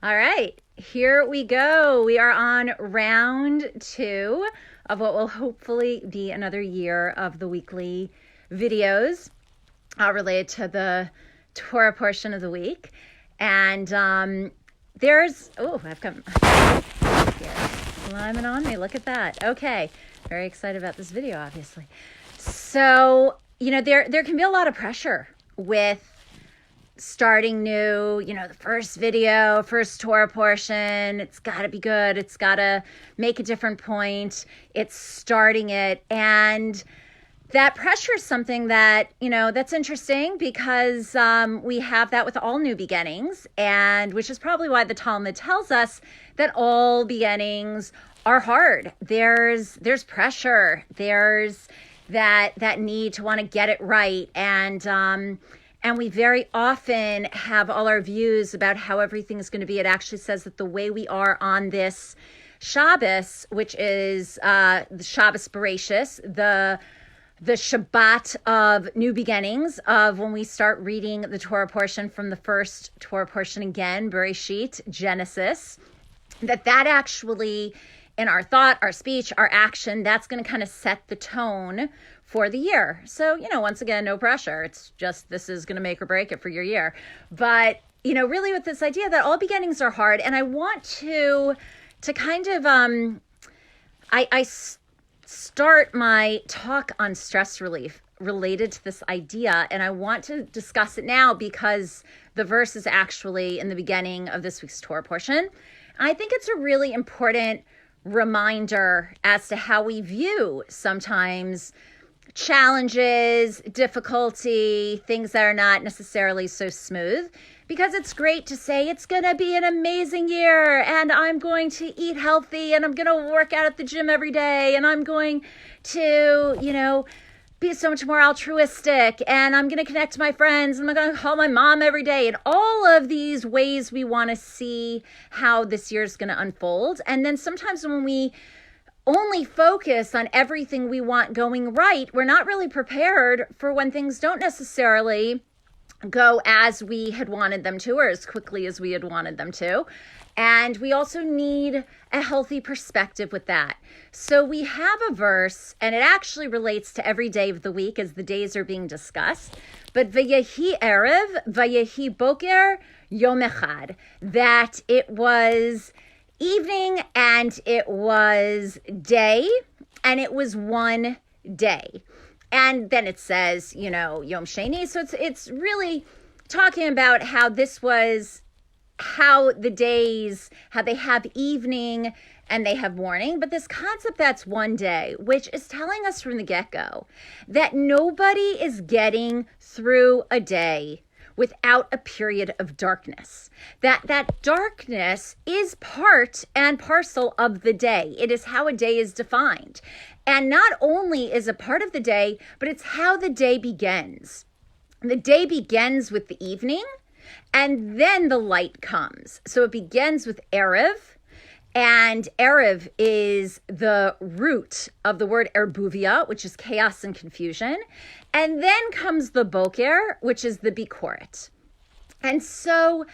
All right, here we go. We are on round 2 of what will hopefully be another year of the weekly videos related to the Torah portion of the week. And I've come here, climbing on me. Look at that. Okay, very excited about this video, obviously. So, there can be a lot of pressure with starting new, the first video, first Torah portion, it's got to be good. It's got to make a different point. It's starting it. And that pressure is something that, that's interesting because we have that with all new beginnings, and which is probably why the Talmud tells us that all beginnings are hard. There's pressure. There's that need to want to get it right. And we very often have all our views about how everything is going to be. It actually says that the way we are on this Shabbos, which is the Shabbos Bereishit, the Shabbat of new beginnings, of when we start reading the Torah portion from the first Torah portion again, Bereishit, Genesis, that actually, in our thought, our speech, our action, that's going to kind of set the tone for the year. So, once again, no pressure. It's just, this is going to make or break it for your year. But, really with this idea that all beginnings are hard. And I want to kind of, I start my talk on stress relief related to this idea. And I want to discuss it now because the verse is actually in the beginning of this week's Torah portion. I think it's a really important reminder as to how we view sometimes challenges, difficulty, things that are not necessarily so smooth, because it's great to say it's going to be an amazing year and I'm going to eat healthy and I'm going to work out at the gym every day and I'm going to, be so much more altruistic and I'm going to connect to my friends and I'm going to call my mom every day, and all of these ways we want to see how this year is going to unfold. And then sometimes when we only focus on everything we want going right, we're not really prepared for when things don't necessarily go as we had wanted them to or as quickly as we had wanted them to. And we also need a healthy perspective with that. So we have a verse, and it actually relates to every day of the week as the days are being discussed. But Vayehi Erev, Vayehi Boker, Yom Echad, that it was evening and it was day, and it was one day. And then it says, Yom Sheni. So it's really talking about how this was, how the days, how they have evening and they have morning. But this concept that's one day, which is telling us from the get-go that nobody is getting through a day without a period of darkness. That darkness is part and parcel of the day. It is how a day is defined. And not only is a part of the day, but it's how the day begins. The day begins with the evening, and then the light comes. So it begins with Erev, and Erev is the root of the word erbuvia, which is chaos and confusion. And then comes the Boker, which is the Bikoret. And so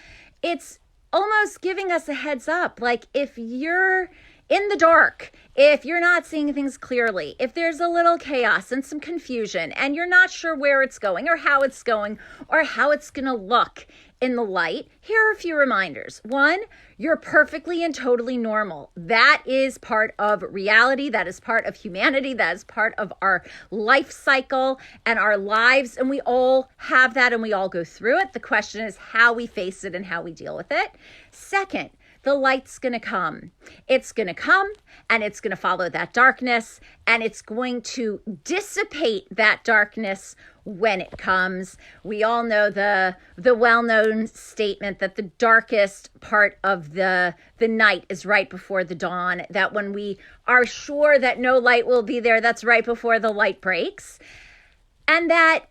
it's almost giving us a heads up. Like, if you're in the dark, if you're not seeing things clearly, if there's a little chaos and some confusion and you're not sure where it's going or how it's going or how it's going to look in the light, here are a few reminders. One, you're perfectly and totally normal. That is part of reality. That is part of humanity. That is part of our life cycle and our lives. And we all have that and we all go through it. The question is how we face it and how we deal with it. Second, the light's going to come. It's going to come and it's going to follow that darkness, and it's going to dissipate that darkness when it comes. We all know the well-known statement that the darkest part of the night is right before the dawn, that when we are sure that no light will be there, that's right before the light breaks. And that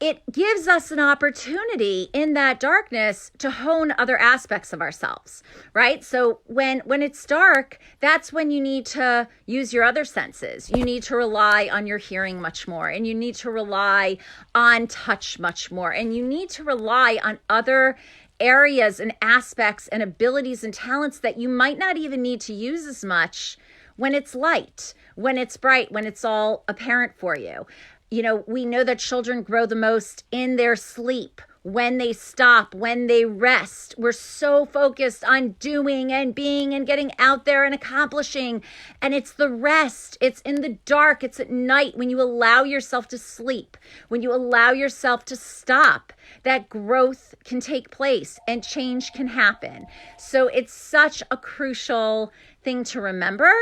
it gives us an opportunity in that darkness to hone other aspects of ourselves, right? So when it's dark, that's when you need to use your other senses. You need to rely on your hearing much more, and you need to rely on touch much more, and you need to rely on other areas and aspects and abilities and talents that you might not even need to use as much when it's light, when it's bright, when it's all apparent for you. You know, we know that children grow the most in their sleep, when they stop, when they rest. We're so focused on doing and being and getting out there and accomplishing. And it's the rest. It's in the dark. It's at night when you allow yourself to sleep, when you allow yourself to stop, that growth can take place and change can happen. So it's such a crucial thing to remember,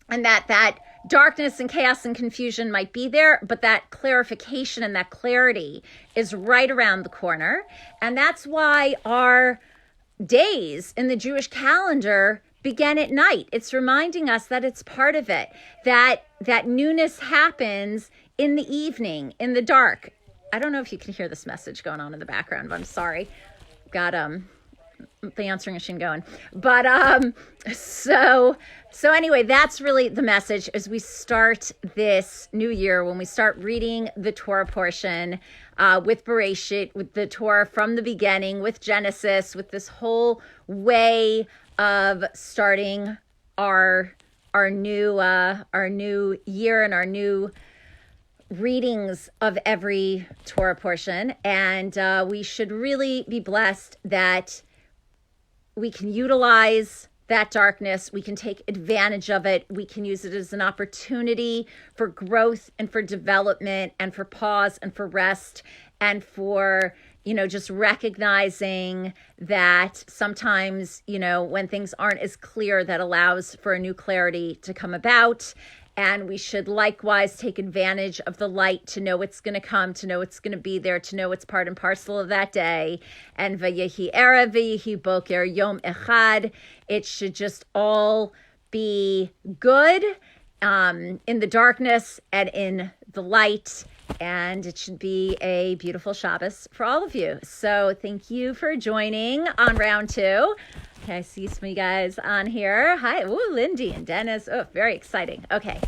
and that darkness and chaos and confusion might be there, but that clarification and that clarity is right around the corner. And that's why our days in the Jewish calendar begin at night. It's reminding us that it's part of it, that newness happens in the evening, in the dark. I don't know if you can hear this message going on in the background, but I'm sorry. Got the answering machine going. But so anyway, that's really the message as we start this new year, when we start reading the Torah portion with Bereishit, with the Torah from the beginning, with Genesis, with this whole way of starting our new year and our new readings of every Torah portion. And we should really be blessed that we can utilize that darkness. We can take advantage of it. We can use it as an opportunity for growth and for development and for pause and for rest and for, just recognizing that sometimes, when things aren't as clear, that allows for a new clarity to come about. And we should likewise take advantage of the light to know it's going to come, to know it's going to be there, to know it's part and parcel of that day. And Vayehi Erev, Vayehi Boker, Yom Echad. It should just all be good in the darkness and in the light. And it should be a beautiful Shabbos for all of you. So thank you for joining on round 2. Okay, I see some of you guys on here. Hi, ooh, Lindy and Dennis. Oh, very exciting. Okay,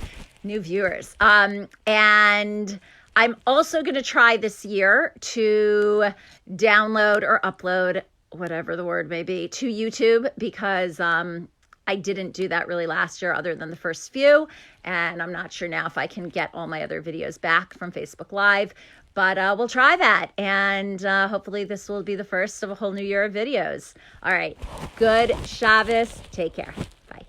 new viewers. And I'm also going to try this year to download or upload, whatever the word may be, to YouTube, because I didn't do that really last year other than the first few. And I'm not sure now if I can get all my other videos back from Facebook Live. But we'll try that, and hopefully this will be the first of a whole new year of videos. All right, good Shabbos. Take care. Bye.